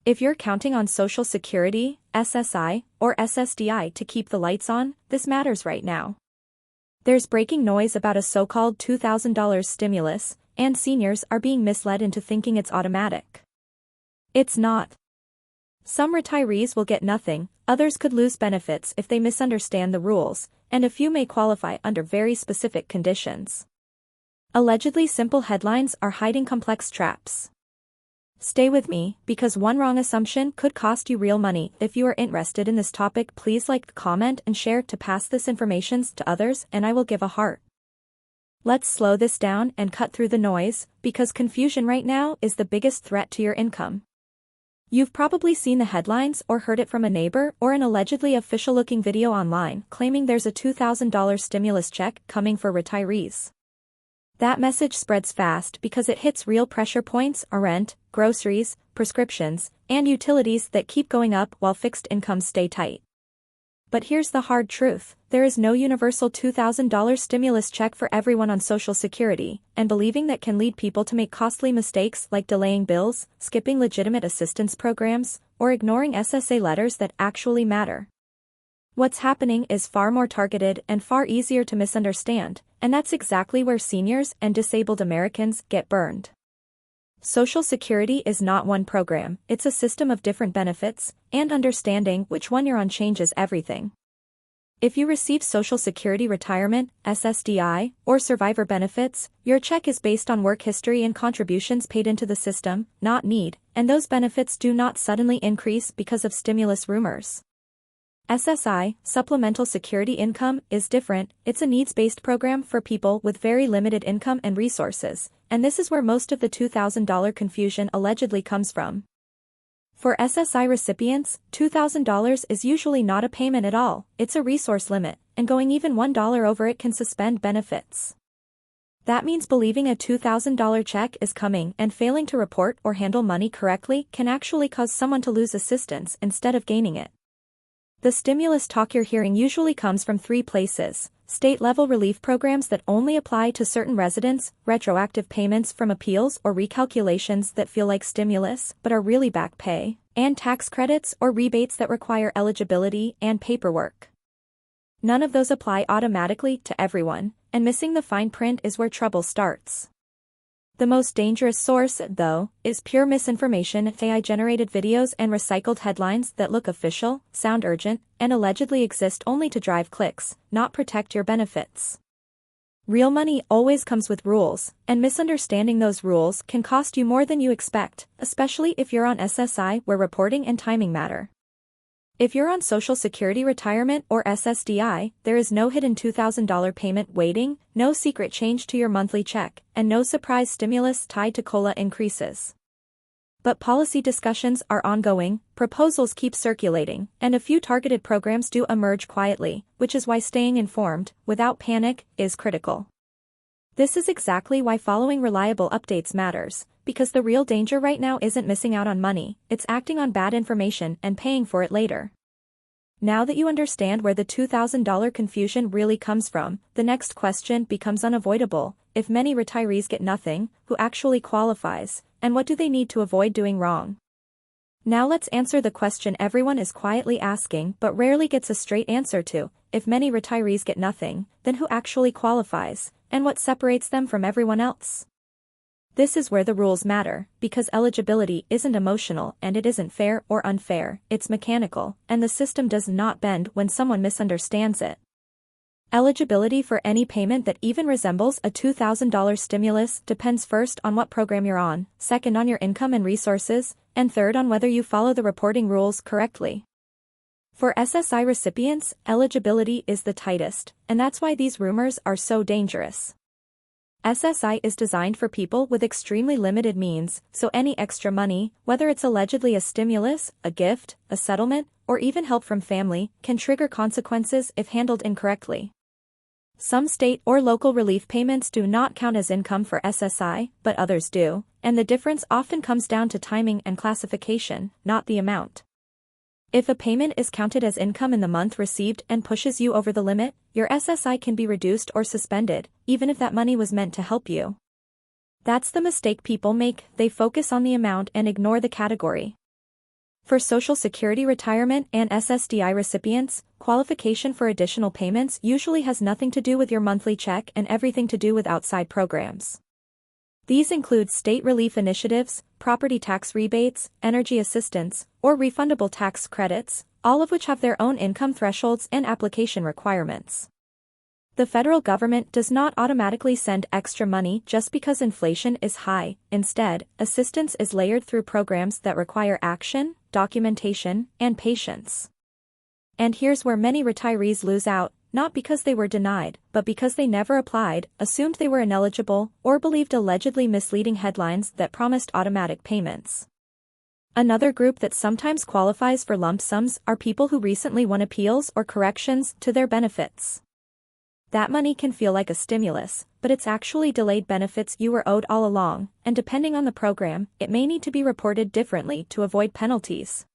If you're counting on Social Security, SSI, or SSDI to keep the lights on, this matters right now. There's breaking noise about a so-called $2,000 stimulus, and seniors are being misled into thinking it's automatic. It's not. Some retirees will get nothing, others could lose benefits if they misunderstand the rules, and a few may qualify under very specific conditions. Allegedly simple headlines are hiding complex traps. Stay with me, because one wrong assumption could cost you real money. If you are interested in this topic, please like, comment, and share to pass this information to others, and I will give a heart. Let's slow this down and cut through the noise, because confusion right now is the biggest threat to your income. You've probably seen the headlines or heard it from a neighbor or an allegedly official-looking video online claiming there's a $2,000 stimulus check coming for retirees. That message spreads fast because it hits real pressure points on rent, groceries, prescriptions, and utilities that keep going up while fixed incomes stay tight. But here's the hard truth: there is no universal $2,000 stimulus check for everyone on Social Security, and believing that can lead people to make costly mistakes like delaying bills, skipping legitimate assistance programs, or ignoring SSA letters that actually matter. What's happening is far more targeted and far easier to misunderstand, and that's exactly where seniors and disabled Americans get burned. Social Security is not one program, it's a system of different benefits, and understanding which one you're on changes everything. If you receive Social Security retirement, SSDI, or survivor benefits, your check is based on work history and contributions paid into the system, not need, and those benefits do not suddenly increase because of stimulus rumors. SSI, Supplemental Security Income, is different. It's a needs-based program for people with very limited income and resources, and this is where most of the $2,000 confusion allegedly comes from. For SSI recipients, $2,000 is usually not a payment at all, it's a resource limit, and going even $1 over it can suspend benefits. That means believing a $2,000 check is coming and failing to report or handle money correctly can actually cause someone to lose assistance instead of gaining it. The stimulus talk you're hearing usually comes from three places: state-level relief programs that only apply to certain residents, retroactive payments from appeals or recalculations that feel like stimulus but are really back pay, and tax credits or rebates that require eligibility and paperwork. None of those apply automatically to everyone, and missing the fine print is where trouble starts. The most dangerous source, though, is pure misinformation: AI-generated videos and recycled headlines that look official, sound urgent, and allegedly exist only to drive clicks, not protect your benefits. Real money always comes with rules, and misunderstanding those rules can cost you more than you expect, especially if you're on SSI where reporting and timing matter. If you're on Social Security retirement or SSDI, there is no hidden $2,000 payment waiting, no secret change to your monthly check, and no surprise stimulus tied to COLA increases. But policy discussions are ongoing, proposals keep circulating, and a few targeted programs do emerge quietly, which is why staying informed, without panic, is critical. This is exactly why following reliable updates matters, because the real danger right now isn't missing out on money, it's acting on bad information and paying for it later. Now that you understand where the $2,000 confusion really comes from, the next question becomes unavoidable: if many retirees get nothing, who actually qualifies, and what do they need to avoid doing wrong? Now let's answer the question everyone is quietly asking but rarely gets a straight answer to: if many retirees get nothing, then who actually qualifies, and what separates them from everyone else? This is where the rules matter, because eligibility isn't emotional and it isn't fair or unfair, it's mechanical, and the system does not bend when someone misunderstands it. Eligibility for any payment that even resembles a $2,000 stimulus depends first on what program you're on, second on your income and resources, and third on whether you follow the reporting rules correctly. For SSI recipients, eligibility is the tightest, and that's why these rumors are so dangerous. SSI is designed for people with extremely limited means, so any extra money, whether it's allegedly a stimulus, a gift, a settlement, or even help from family, can trigger consequences if handled incorrectly. Some state or local relief payments do not count as income for SSI, but others do, and the difference often comes down to timing and classification, not the amount. If a payment is counted as income in the month received and pushes you over the limit, your SSI can be reduced or suspended, even if that money was meant to help you. That's the mistake people make: they focus on the amount and ignore the category. For Social Security retirement and SSDI recipients, qualification for additional payments usually has nothing to do with your monthly check and everything to do with outside programs. These include state relief initiatives, property tax rebates, energy assistance, or refundable tax credits, all of which have their own income thresholds and application requirements. The federal government does not automatically send extra money just because inflation is high. Instead, assistance is layered through programs that require action, documentation, and patience. And here's where many retirees lose out, not because they were denied, but because they never applied, assumed they were ineligible, or believed allegedly misleading headlines that promised automatic payments. Another group that sometimes qualifies for lump sums are people who recently won appeals or corrections to their benefits. That money can feel like a stimulus, but it's actually delayed benefits you were owed all along, and depending on the program, it may need to be reported differently to avoid penalties.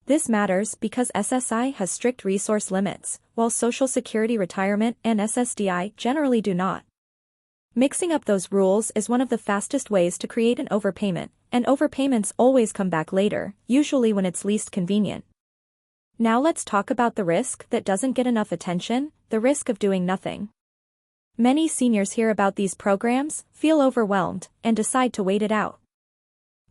This matters because SSI has strict resource limits, while Social Security retirement and SSDI generally do not. Mixing up those rules is one of the fastest ways to create an overpayment, and overpayments always come back later, usually when it's least convenient. Now let's talk about the risk that doesn't get enough attention, the risk of doing nothing. Many seniors hear about these programs, feel overwhelmed, and decide to wait it out.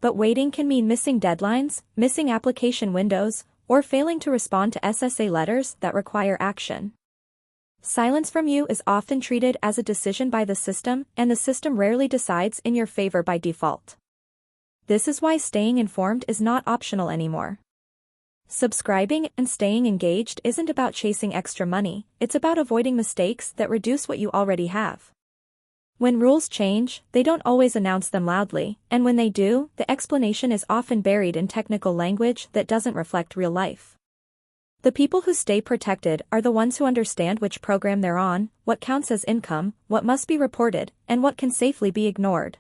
But waiting can mean missing deadlines, missing application windows, or failing to respond to SSA letters that require action. Silence from you is often treated as a decision by the system, and the system rarely decides in your favor by default. This is why staying informed is not optional anymore. Subscribing and staying engaged isn't about chasing extra money, it's about avoiding mistakes that reduce what you already have. When rules change, they don't always announce them loudly, and when they do, the explanation is often buried in technical language that doesn't reflect real life. The people who stay protected are the ones who understand which program they're on, what counts as income, what must be reported, and what can safely be ignored.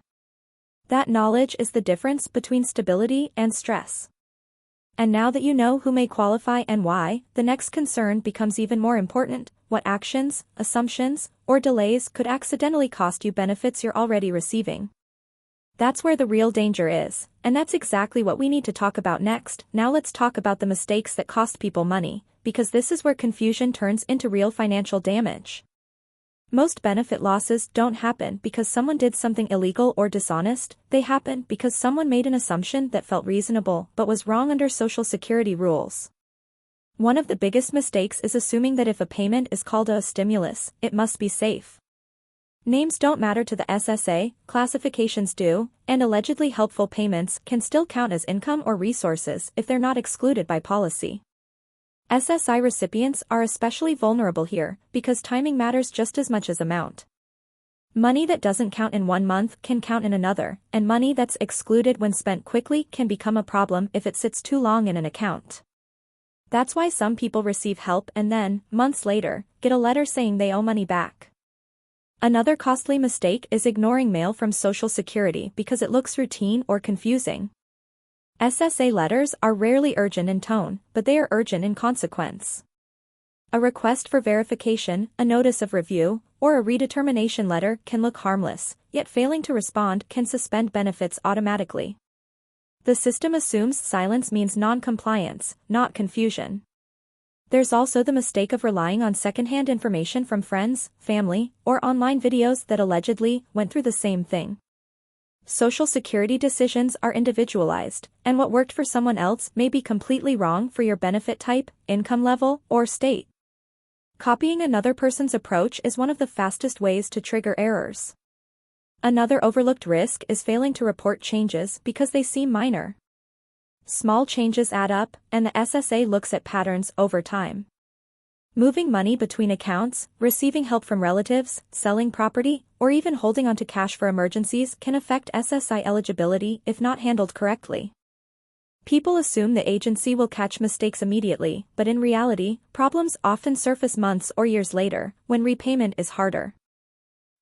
That knowledge is the difference between stability and stress. And now that you know who may qualify and why, the next concern becomes even more important: what actions, assumptions, or delays could accidentally cost you benefits you're already receiving. That's where the real danger is, and that's exactly what we need to talk about next. Now let's talk about the mistakes that cost people money, because this is where confusion turns into real financial damage. Most benefit losses don't happen because someone did something illegal or dishonest, they happen because someone made an assumption that felt reasonable but was wrong under Social Security rules. One of the biggest mistakes is assuming that if a payment is called a stimulus, it must be safe. Names don't matter to the SSA, classifications do, and allegedly helpful payments can still count as income or resources if they're not excluded by policy. SSI recipients are especially vulnerable here because timing matters just as much as amount. Money that doesn't count in one month can count in another, and money that's excluded when spent quickly can become a problem if it sits too long in an account. That's why some people receive help and then, months later, get a letter saying they owe money back. Another costly mistake is ignoring mail from Social Security because it looks routine or confusing. SSA letters are rarely urgent in tone, but they are urgent in consequence. A request for verification, a notice of review, or a redetermination letter can look harmless, yet failing to respond can suspend benefits automatically. The system assumes silence means non-compliance, not confusion. There's also the mistake of relying on secondhand information from friends, family, or online videos that allegedly went through the same thing. Social Security decisions are individualized, and what worked for someone else may be completely wrong for your benefit type, income level, or state. Copying another person's approach is one of the fastest ways to trigger errors. Another overlooked risk is failing to report changes because they seem minor. Small changes add up, and the SSA looks at patterns over time. Moving money between accounts, receiving help from relatives, selling property, or even holding onto cash for emergencies can affect SSI eligibility if not handled correctly. People assume the agency will catch mistakes immediately, but in reality, problems often surface months or years later, when repayment is harder.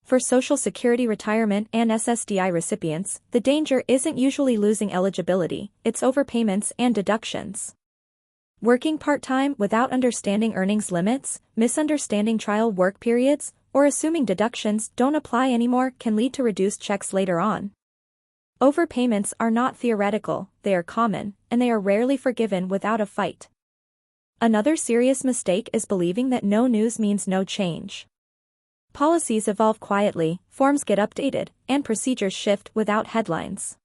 For Social Security retirement and SSDI recipients, the danger isn't usually losing eligibility, it's overpayments and deductions. Working part-time without understanding earnings limits, misunderstanding trial work periods, or assuming deductions don't apply anymore can lead to reduced checks later on. Overpayments are not theoretical, they are common, and they are rarely forgiven without a fight. Another serious mistake is believing that no news means no change. Policies evolve quietly, forms get updated, and procedures shift without headlines.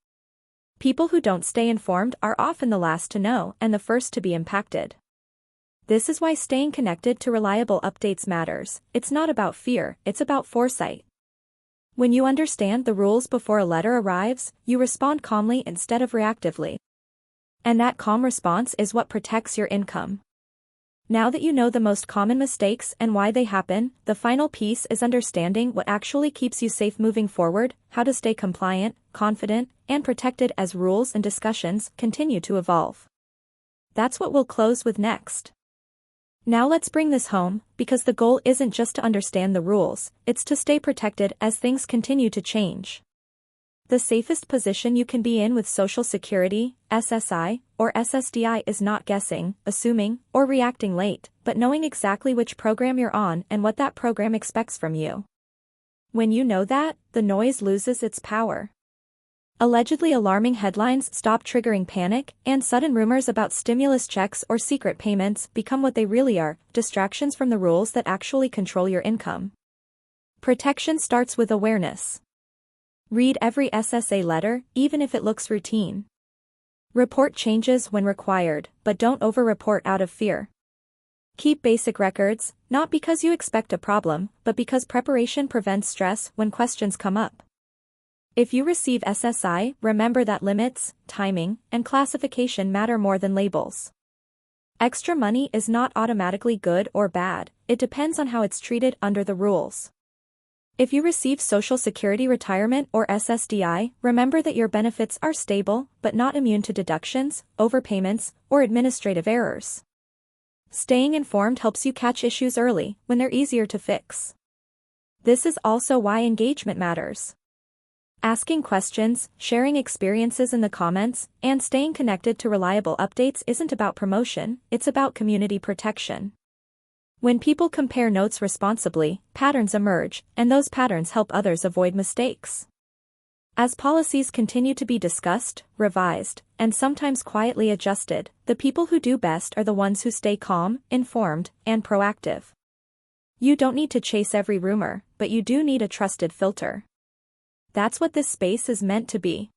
People who don't stay informed are often the last to know and the first to be impacted. This is why staying connected to reliable updates matters. It's not about fear, it's about foresight. When you understand the rules before a letter arrives, you respond calmly instead of reactively. And that calm response is what protects your income. Now that you know the most common mistakes and why they happen, the final piece is understanding what actually keeps you safe moving forward, how to stay compliant, confident, and protected as rules and discussions continue to evolve. That's what we'll close with next. Now let's bring this home, because the goal isn't just to understand the rules, it's to stay protected as things continue to change. The safest position you can be in with Social Security, SSI, or SSDI is not guessing, assuming, or reacting late, but knowing exactly which program you're on and what that program expects from you. When you know that, the noise loses its power. Allegedly alarming headlines stop triggering panic, and sudden rumors about stimulus checks or secret payments become what they really are, distractions from the rules that actually control your income. Protection starts with awareness. Read every SSA letter, even if it looks routine. Report changes when required, but don't over-report out of fear. Keep basic records, not because you expect a problem, but because preparation prevents stress when questions come up. If you receive SSI, remember that limits, timing, and classification matter more than labels. Extra money is not automatically good or bad, it depends on how it's treated under the rules. If you receive Social Security Retirement or SSDI, remember that your benefits are stable, but not immune to deductions, overpayments, or administrative errors. Staying informed helps you catch issues early, when they're easier to fix. This is also why engagement matters. Asking questions, sharing experiences in the comments, and staying connected to reliable updates isn't about promotion, it's about community protection. When people compare notes responsibly, patterns emerge, and those patterns help others avoid mistakes. As policies continue to be discussed, revised, and sometimes quietly adjusted, the people who do best are the ones who stay calm, informed, and proactive. You don't need to chase every rumor, but you do need a trusted filter. That's what this space is meant to be.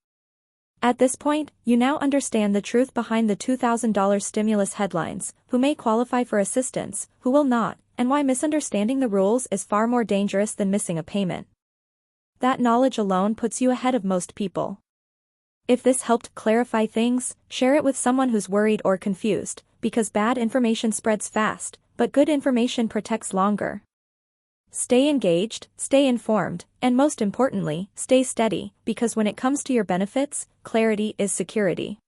At this point, you now understand the truth behind the $2,000 stimulus headlines, who may qualify for assistance, who will not, and why misunderstanding the rules is far more dangerous than missing a payment. That knowledge alone puts you ahead of most people. If this helped clarify things, share it with someone who's worried or confused, because bad information spreads fast, but good information protects longer. Stay engaged, stay informed, and most importantly, stay steady, because when it comes to your benefits, clarity is security.